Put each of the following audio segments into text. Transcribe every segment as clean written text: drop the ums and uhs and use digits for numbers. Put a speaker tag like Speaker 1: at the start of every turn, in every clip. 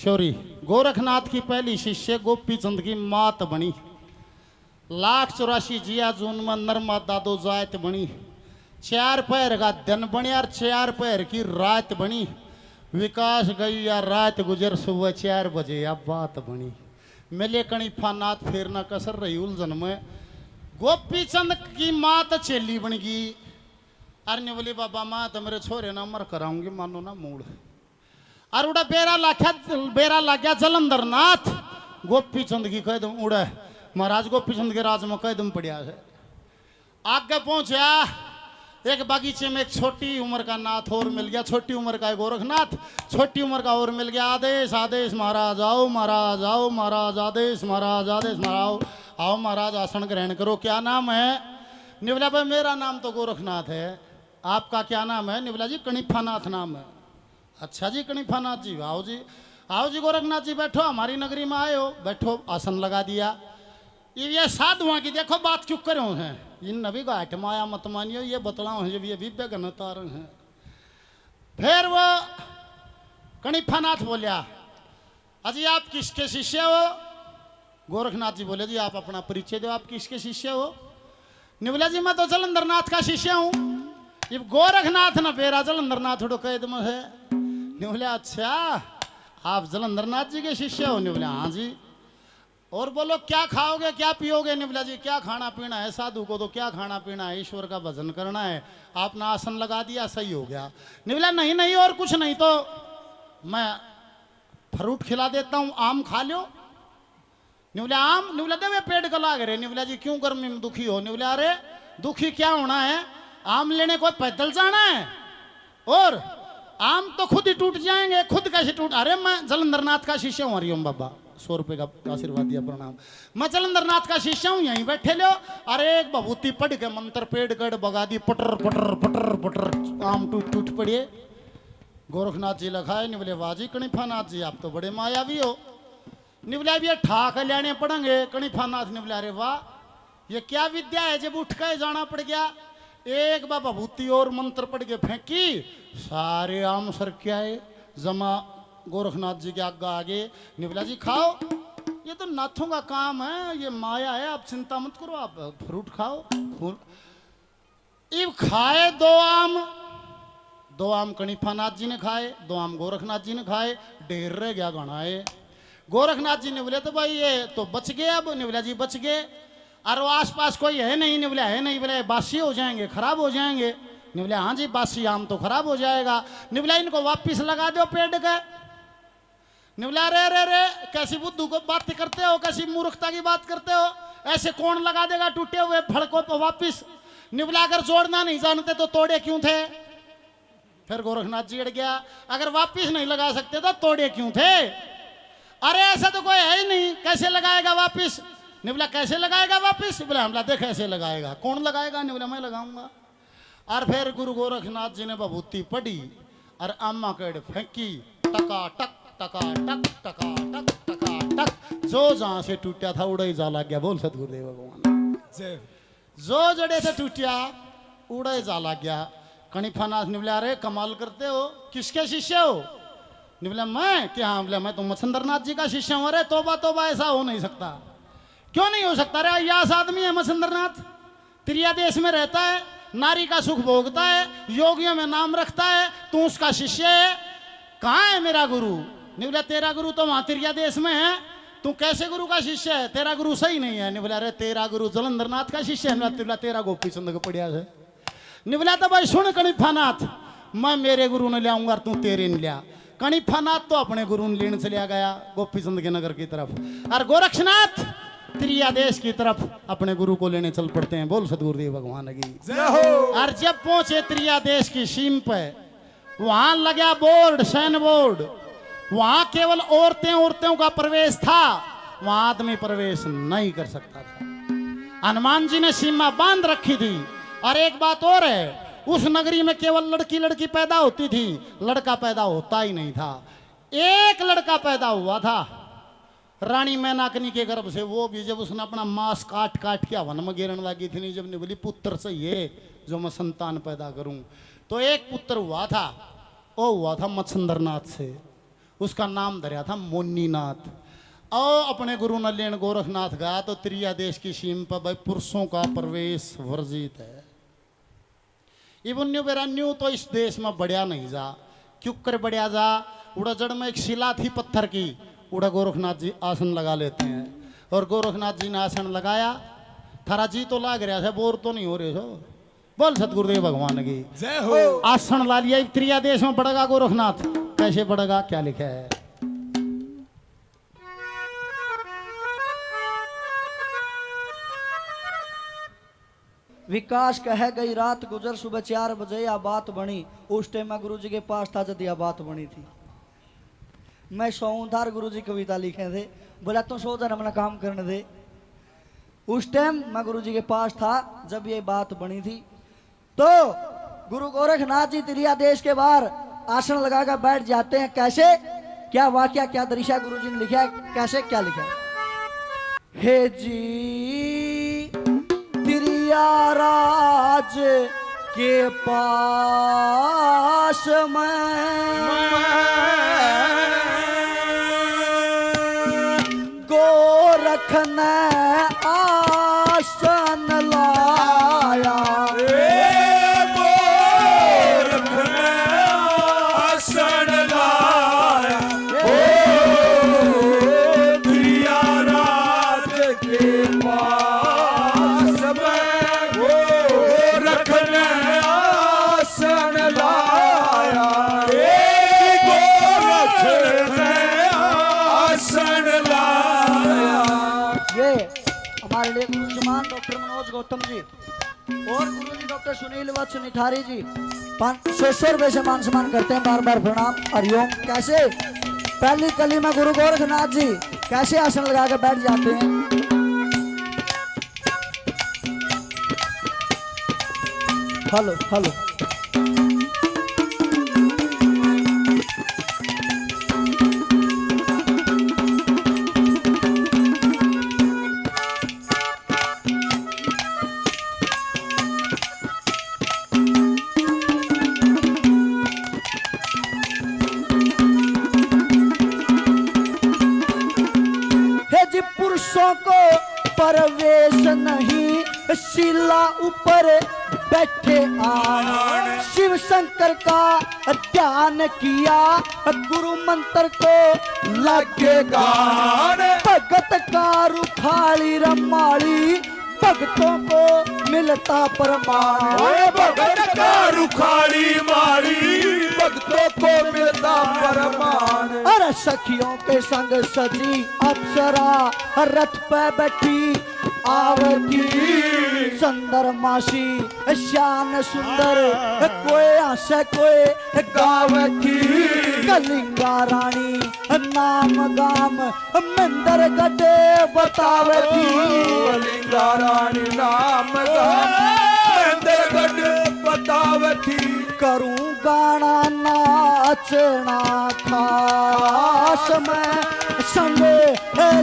Speaker 1: शौरी गोरखनाथ की पहली शिष्य गोपी चंद की मात बनी। 1,84,000 जिया जून में नर्मदा दो जात बनी। 4 पहर का दिन बने और 4 पहर की रात बनी। विकास गई या रात गुजर सुबह 4 बजे या बात बनी। मिले कणिफा नाथ फिर न कसर रही उलझन में। गोपी चंद की मात चेली बन गई। अरे बोली बाबा माँ तो मेरे छोरे ना मर कराऊंगी मानो ना मूड। और उड़ा बेरा लाग्या जलंधर नाथ। गोपी चंद की कदम उड़ा महाराज गोपी चंद के राज में कदम पड़ा है। आगे पहुंचा एक बागीचे में एक छोटी उम्र का नाथ और मिल गया। छोटी उम्र का गोरखनाथ, छोटी उम्र का और मिल गया। आदेश आदेश महाराज आओ, महाराज आओ, महाराज आदेश, महाराज आदेश, महाराज आओ, महाराज आसन ग्रहण करो। क्या नाम है? निवला भाई मेरा नाम तो गोरखनाथ है। आपका क्या नाम है? निवला जी कणिफानाथ नाम है। अच्छा जी कणिफानाथ जी, आओ जी, आओ जी गोरखनाथ जी बैठो, हमारी नगरी में आए हो, बैठो। आसन लगा दिया। ये साधुआ की देखो बात क्यों करो हैं। इन नबी का हट माया मत मानियो, ये बतलाओ है जब ये विवेक तार हैं। फिर वो कणिफानाथ बोलिया अजी आप किसके शिष्य हो? गोरखनाथ जी बोले जी आप अपना परिचय दो, आप किसके शिष्य हो? निवला जी मैं तो जलंधर नाथ का शिष्य हूँ। ये गोरखनाथ न बेरा जलंधर नाथ उड़ो कैद में है। निवले अच्छा आप जलंधर नाथ जी के शिष्य हो? निवले हाँ जी। और बोलो क्या खाओगे क्या पियोगे? निवला जी क्या खाना पीना है, साधु को तो क्या खाना पीना है, ईश्वर का भजन करना है। आपने आसन लगा दिया सही हो गया। निवला नहीं नहीं और कुछ नहीं तो मैं फ्रूट खिला देता हूँ, आम खा लो। निवला आम? निवला देवे पेट का लाग रहे। निवला जी क्यों गर्मी में दुखी हो? निवला अरे दुखी क्या होना है, आम लेने को पैदल जाना है और आम तो खुद ही टूट जाएंगे। खुद कैसे टूट? अरे मैं जलंधर नाथ का शिष्य हूँ। हरिओम बाबा 100 रुपए का आशीर्वाद दिया, प्रणाम। मैं जलंधर नाथ का शिष्य हूँ, यहीं बैठे लो। अरे एक भभूति पढ़ के मंत्र पेड़ गढ़ बगा दी, पटर पटर पटर पटर आम टूट टूट पड़िए। गोरखनाथ जी लखाए। निवले वाजी कणिफानाथ जी आप तो बड़े मायावी हो। निवला भी ठाक लेने पड़ेंगे। कणिफानाथ निवला अरे वाह ये क्या विद्या है, जब उठ के जाना पड़ गया। एक बाबा भूति और मंत्र पढ़ के फेंकी, सारे आम सर क्या है जमा गोरखनाथ जी के आगे। निवला जी खाओ, ये तो नाथों का काम है, ये माया है, आप चिंता मत करो, आप फ्रूट खाओ। इब खाए 2 आम कणिफानाथ जी ने खाए, 2 आम गोरखनाथ जी ने खाए, ढेर रह गया घना है। गोरखनाथ जी ने बोले तो भाई ये तो बच गए। अब निवला जी बच गए और वो आसपास कोई है नहीं। निवला है नहीं, बोले बासी हो जाएंगे, खराब हो जाएंगे। निवला हाँ जी बासी आम तो खराब हो जाएगा। निवला इनको वापिस लगा दो पेड़ के। निवला रे रे रे कैसी बुद्धू को बात करते हो, कैसी मूर्खता की बात करते हो, ऐसे कौन लगा देगा टूटे हुए फल को वापिस? निवला अगर जोड़ना नहीं जानते तो तोड़े क्यों थे? फिर गोरखनाथ जी अड़ गया, अगर वापिस नहीं लगा सकते तो तोड़े क्यों थे? अरे ऐसा तो कोई है ही नहीं, कैसे लगाएगा वापिस? निवला कैसे लगाएगा वापिस? बोला हमला देख ऐसे लगाएगा। कौन लगाएगा? निवला मैं लगाऊंगा। और फिर गुरु गोरखनाथ जी ने बभूति पढ़ी और अम्मा कड़ फेंकी, टका टक टका टक टका टक टका टक। जो जहां से टूटा था उड़ा ही जा लग गया। बोल सतगुरुदेव भगवान। जो जड़े से टूटिया उड़ा ही जा लग गया। कणिफानाथ निवला अरे कमाल करते हो, किसके शिष्य हो? निवला मैं क्या? बोला मैं तो मच्छिंद्रनाथ जी का शिष्य हूं। अरे तोबा तोबा ऐसा हो नहीं सकता। क्यों नहीं हो सकता? अरे यास आदमी है मच्छिंद्रनाथ, त्रिया देश में रहता है, नारी का सुख भोगता है, योगियों में नाम रखता है, तू उसका शिष्य है। कहाँ है मेरा गुरु? निवला तेरा गुरु तो वहां त्रिया देश में है, तू कैसे गुरु का शिष्य है? तेरा गुरु सही नहीं है। निवला अरे तेरा गुरु जलंधर नाथ का शिष्य है। निवला तेरा गोपी चंद को पड़िया है। निवला तो भाई सुन कणिफानाथ, मैं मेरे गुरु ने ले आऊंगा, तू तेरे ने लिया। कणिफानाथ तो अपने गुरु ने लेने चलिया गया गोपी चंद के नगर की तरफ, और गोरक्षनाथ त्रिया देश की तरफ अपने गुरु को लेने चल पड़ते हैं। बोल सतगुरुदेव भगवान की जय हो। और जब पहुंचे त्रिया देश की सीम पे, वहां लगा बोर्ड, सैन बोर्ड। वहां केवल औरतों का प्रवेश था, वहां आदमी प्रवेश नहीं कर सकता था। हनुमान जी ने सीमा बांध रखी थी। और एक बात और है, उस नगरी में केवल लड़की पैदा होती थी, लड़का पैदा होता ही नहीं था। एक लड़का पैदा हुआ था रानी मैनाकनी के गर्भ से, वो भी जब उसने अपना मांस काट काट के हवन में गिरने लगी थी। नहीं जब ने बोली पुत्र चाहिए जो मैं संतान पैदा करूं, तो एक पुत्र हुआ था, वो हुआ था मच्छिंद्रनाथ से। उसका नाम धरा था मुन्नीनाथ। और अपने गुरु नलेन गोरखनाथ गया तो त्रिया देश की सीम पर भाई पुरुषों का प्रवेश वर्जित है। इवन्यू बेरान्यू तो इस देश में बढ़िया नहीं जा, क्यों कर बढ़िया जा, उड़ा जड़ में एक शिला थी पत्थर की, उड़ा गोरखनाथ जी आसन लगा लेते हैं। और गोरखनाथ जी ने आसन लगाया, थारा जी तो लाग रहा है, बोर तो नहीं हो रहे हो। बोल सतगुरुदेव भगवान की
Speaker 2: जय हो।
Speaker 1: आसन ला लिया, त्रिया देश में बढ़ेगा गोरखनाथ। कैसे बढ़ेगा, क्या लिखा है?
Speaker 3: विकास कह गई रात गुजर, सुबह 4 बजे या बात बनी। उस टाइम मैं गुरु जी के पास था जब यह बात बनी थी। मैं सोऊधार गुरु जी कविता लिखे थे, बोला तो सो जरा अपना काम करने दे। उस टाइम मैं गुरु जी के पास था जब ये बात बनी थी। तो गुरु गोरखनाथ जी त्रिया देश के बाहर आसन लगाकर बैठ जाते हैं। कैसे, क्या वाक्या, क्या दृश्य गुरु जी ने लिखा है, कैसे क्या लिखा है? हे जी त्रिया राज के पास गोरख ने आसन लाया।
Speaker 2: गोरख ने आसन लाया, त्रिया राज के पास में गोरख ने आसन लाया। गोरख ने आसन लाया।
Speaker 3: ये हमारे लिए गुरुजमान डॉक्टर मनोज गौतम जी और गुरु जी डॉक्टर सुनील वत्स निठारी जी 500 रुपए से मान सम्मान करते हैं। बार बार प्रणाम, हरिओम। कैसे पहली कली में गुरु गोरखनाथ जी कैसे आसन लगा कर बैठ जाते हैं। Hello hello. हे जी पुरुषों को प्रवेश नहीं, शिला ऊपर बैठे आन। शिव शंकर का ध्यान किया, गुरु मंत्र को लागे गान। भगत का रुखाली रमाली, भक्तों को मिलता परमान।
Speaker 2: भगत का रुखाली मारी, भक्तों को मिलता परमान।
Speaker 3: अरे सखियों के संग सजी अप्सरा, रथ पे बैठी आवती। सुंदर मासी शान सुंदर, कोई हंसे कोई गावती। कलिंगा रानी नाम गाम, मंदर गड्ढे बतावती।
Speaker 2: कलिंगा रानी नाम गाम, मंदर गड्ढे बतावती।
Speaker 3: करूं गाना नाचना खास मैं, संगे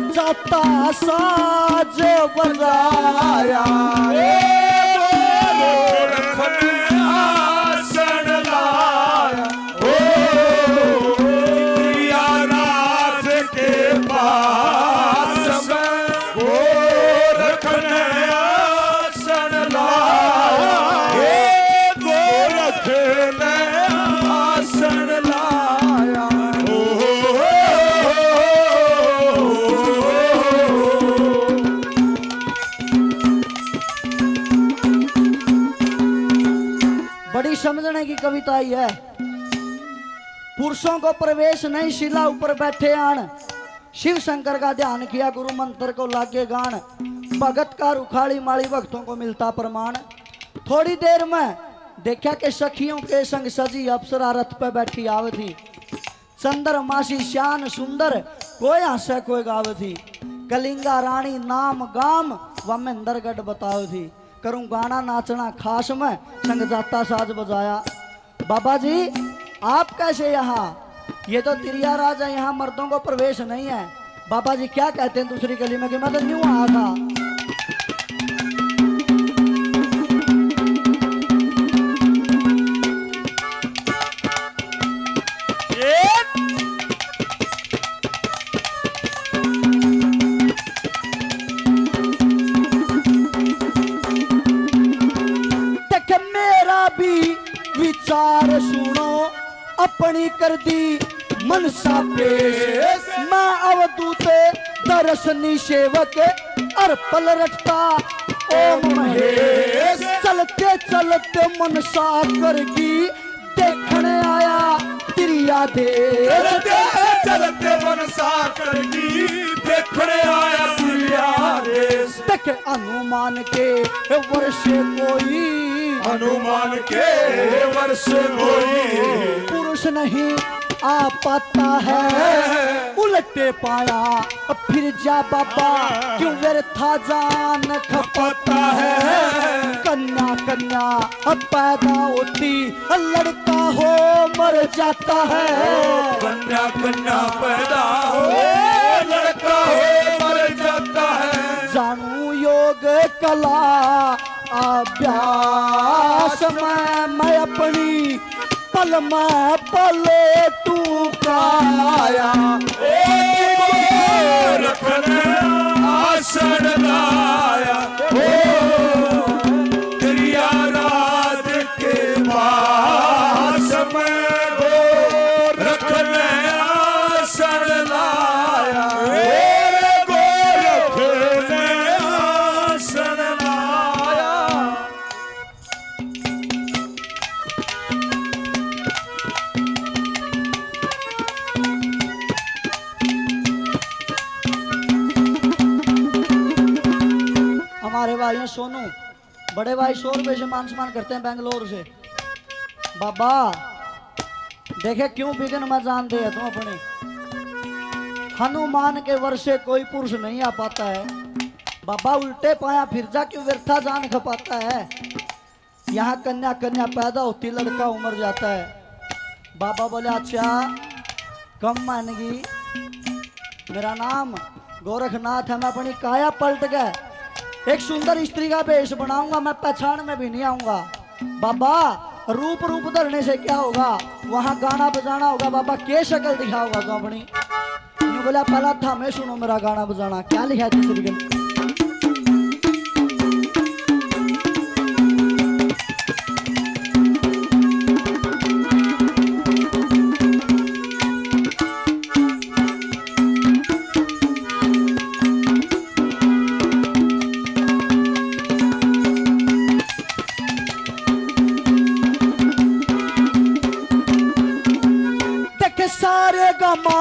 Speaker 3: जाता साज बजाया।
Speaker 2: गोरख ने आसन लाया, त्रिया राज के पास में गोरख ने आसन लाया। गोरख ने आसन लाया।
Speaker 3: बड़ी समझने की कविता ही है। पुरुषों को प्रवेश नहीं, शिला ऊपर बैठे आन। शिव शंकर का ध्यान किया, गुरु मंत्र को लागे गान। भगत का रुखाली माली, भक्तों को मिलता प्रमाण। थोड़ी देर में देखा कि सखियों के संग सजी अप्सरा रथ पे बैठी आवती। चंद्र मासी शान सुंदर, कोई हंसे कोई गावती। कलिंगा रानी नाम गाम, व मंदरगढ़ बताओ थी। करूं गाना नाचना खास में, संग जाता साज बजाया। बाबा जी आप कैसे यहाँ? ये तो तिरिया राज है, यहाँ मर्दों को प्रवेश नहीं है। बाबा जी क्या कहते हैं दूसरी गली में कि मैं तो न्यू आया था। विचार सुनो अपनी कर दी मनसा पेश मैं अवधूत दर्शनी सेवक और पल रटता ओम महेश चलते चलते मनसा करगी देखने आया तिरिया देश
Speaker 2: चलते चलते मनसा करगी देखने आया तिरिया देश
Speaker 3: देखे अनुमान के वर्ष कोई
Speaker 2: हनुमान के वर्ष कोई
Speaker 3: पुरुष नहीं आ पाता है उलटे पाया फिर जा बाबा क्यों व्यर्था जान खपता है कन्या कन्या पैदा होती लड़का हो मर जाता है
Speaker 2: कन्या कन्या पैदा हो लड़का हो मर जाता है
Speaker 3: जानू योग कला अभ्यास मैं अपनी पल में पले तू काया
Speaker 2: रखने आसन लाया तिरिया राज के पास में गो रखने आसन लाया गो रखने आसन लाया
Speaker 3: हमारे भाई सोनू बड़े भाई 100 रुपए से मान सम्मान करते हैं बेंगलोर से बाबा देखे क्यों बिगन में जान दे तुम अपने हनुमान के वर्ष से कोई पुरुष नहीं आ पाता है बाबा उल्टे पाया फिर जा क्यों व्यर्था जान खपाता है यहाँ कन्या कन्या पैदा होती लड़का उमर जाता है बाबा बोले अच्छा कम मानेगी मेरा नाम गोरखनाथ है मैं अपनी काया पलट गए एक सुंदर स्त्री का वेश बनाऊंगा मैं पहचान में भी नहीं आऊंगा बाबा रूप रूप धरने से क्या होगा वहां गाना बजाना होगा बाबा के शक्ल दिखाओगा तो अपनी बोला पहला था मैं सुनो मेरा गाना बजाना क्या लिखा है तीसरी गल सारे गमा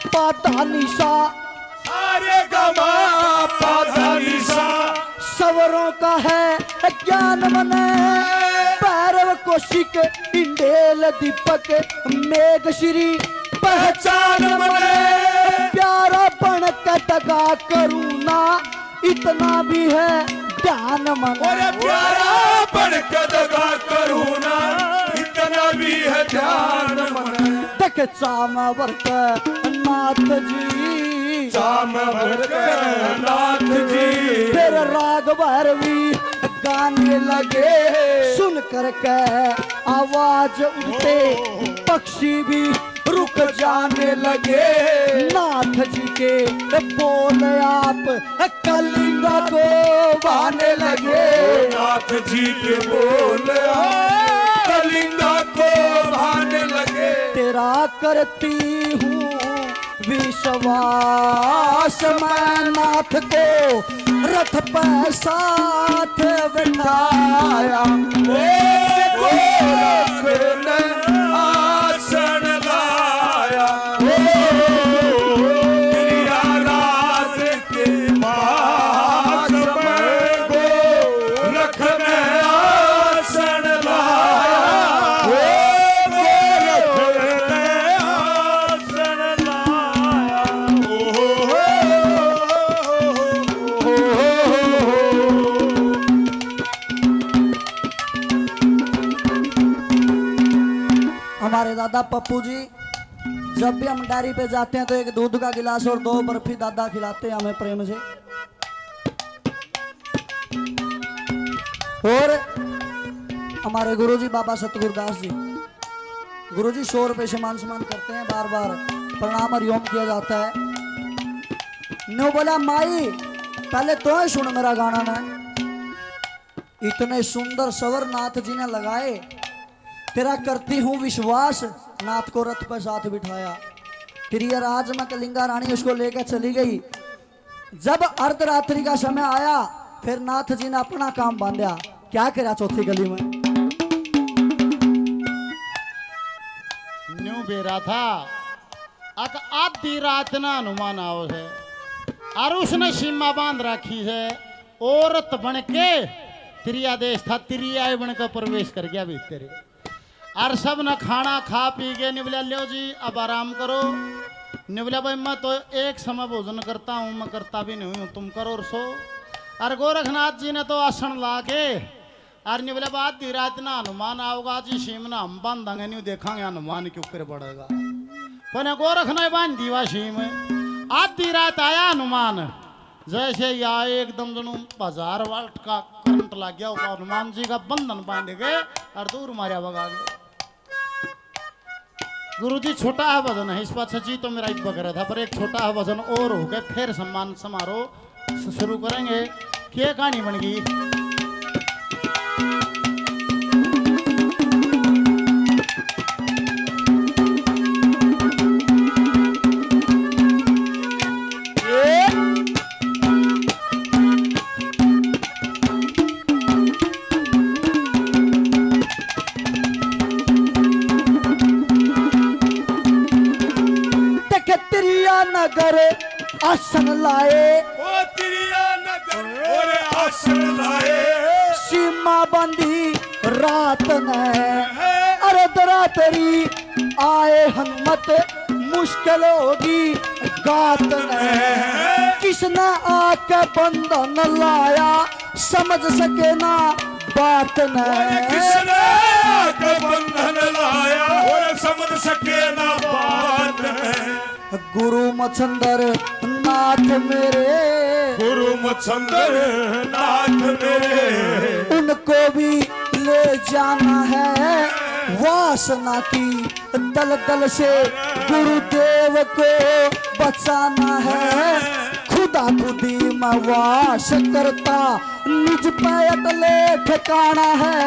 Speaker 3: पाता निशा
Speaker 2: सारे गमा पाधा निशा
Speaker 3: सवरों का है ज्ञान मने भैरव कोशिक इंडेल दीपक मेघ श्री
Speaker 2: पहचान मने
Speaker 3: प्यारा बन के दगा करूँ ना इतना भी है ध्यान मन
Speaker 2: और प्यारा बन के दगा करूँ ना इतना भी है ध्यान मन
Speaker 3: देख चामावर के नाथ जी
Speaker 2: चामावर के नाथ जी
Speaker 3: फिर राग भैरवी गाने लगे सुन कर के आवाज उठते पक्षी भी रुक जाने लगे नाथ जी के बोल आप कलिंगा को बहाने लगे
Speaker 2: नाथ जी के बोल कलिंगा को बहाने लगे
Speaker 3: तेरा करती हूँ विश्वास मैं नाथ को रथ पे साथ बिठाया
Speaker 2: रखने आसन लाया तिरिया राज के पास में गो रखने आसन लाया रखने आसन लाया
Speaker 3: हमारे दादा पप्पू जी जब भी हम डायरी पे जाते हैं तो एक दूध का गिलास और 2 बर्फी दादा खिलाते हैं हमें प्रेम से और हमारे गुरुजी बाबा सतगुरुदास जी गुरुजी 100 रुपए से मान सम्मान करते हैं बार बार प्रणाम और योम किया जाता है नो बोला माई पहले तो ही सुन मेरा गाना ना इतने सुंदर सवर नाथ जी ने लगाए तेरा करती हूँ विश्वास, नाथ को रथ पर साथ बिठाया। फिर ये राज में कलिंगा रानी उसको लेकर चली गई। जब अर्धरात्रि का समय आया, फिर नाथ जी ने अपना काम बांधा। क्या करा चौथी गली में?
Speaker 1: न्यू बेरा था अक आधी रात ना हनुमान आओ है और उसने सीमा बांध रखी है। औरत बन के तिरिया देश था, तिरिया बन के प्रवेश कर गया भीतर। और सब ने खाना खा पी के निबला लो जी अब आराम करो। निबला भाई मैं तो एक समय भोजन करता हूँ, मैं करता भी नहीं हूँ, तुम करो और सो। और गोरखनाथ जी ने तो आसन ला के और निबला बात दी रात ना हनुमान आओगा जी, सीम ना हम बांधेंगे नहीं, देखेंगे हनुमान के ऊपर पड़ेगा। पर गोरख ने बांध दीवा सीम। आधी रात आया हनुमान, जैसे या एकदम जनु 1000 वाल्ट का करंट लग गया, हनुमान जी का बंधन बांध गए और दूर मारिया भगा गए। गुरु जी छोटा है वजन है, इस बात सची तो मेरा एक बकरा था, पर एक छोटा है वजन और हो गए। फिर सम्मान समारोह शुरू करेंगे। क्या कहानी बन गई?
Speaker 3: नगर आसन लाए,
Speaker 2: ओ तिरिया नगर और आसन लाए।
Speaker 3: सीमा बंदी रात ने अर्धरात्रि आए हनुमत, मुश्किल होगी गात ने। किसने आके बंधन लाया, समझ सके ना बात ने।
Speaker 2: किसने आके बंधन लाया और समझ सके ना बात है।
Speaker 3: गुरु मच्छंदर नाथ मेरे,
Speaker 2: गुरु मच्छंदर नाथ मेरे,
Speaker 3: उनको भी ले जाना है। वासना की दलदल से गुरुदेव को बचाना है। खुदा खुदी में वास करता, निज पे अटले ठिकाना है।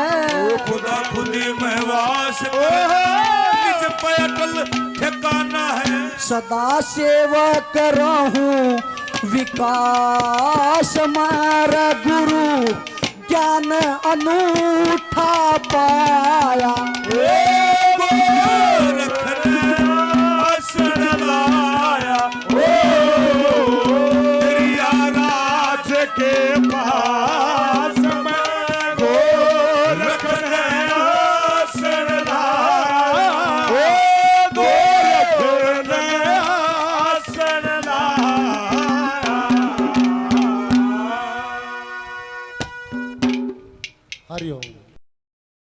Speaker 2: ओ खुदा खुदी में वास निज पे अटल ठिकाना है।
Speaker 3: सदा सेवक रहूं विकास मारा, गुरु ज्ञान अनूठा पाया।
Speaker 2: गोरख ने आसन लाया, तिरिया राज के पास में। गोरख ने आसन लाया, गोरख ने आसन लाया।
Speaker 1: हरिओम।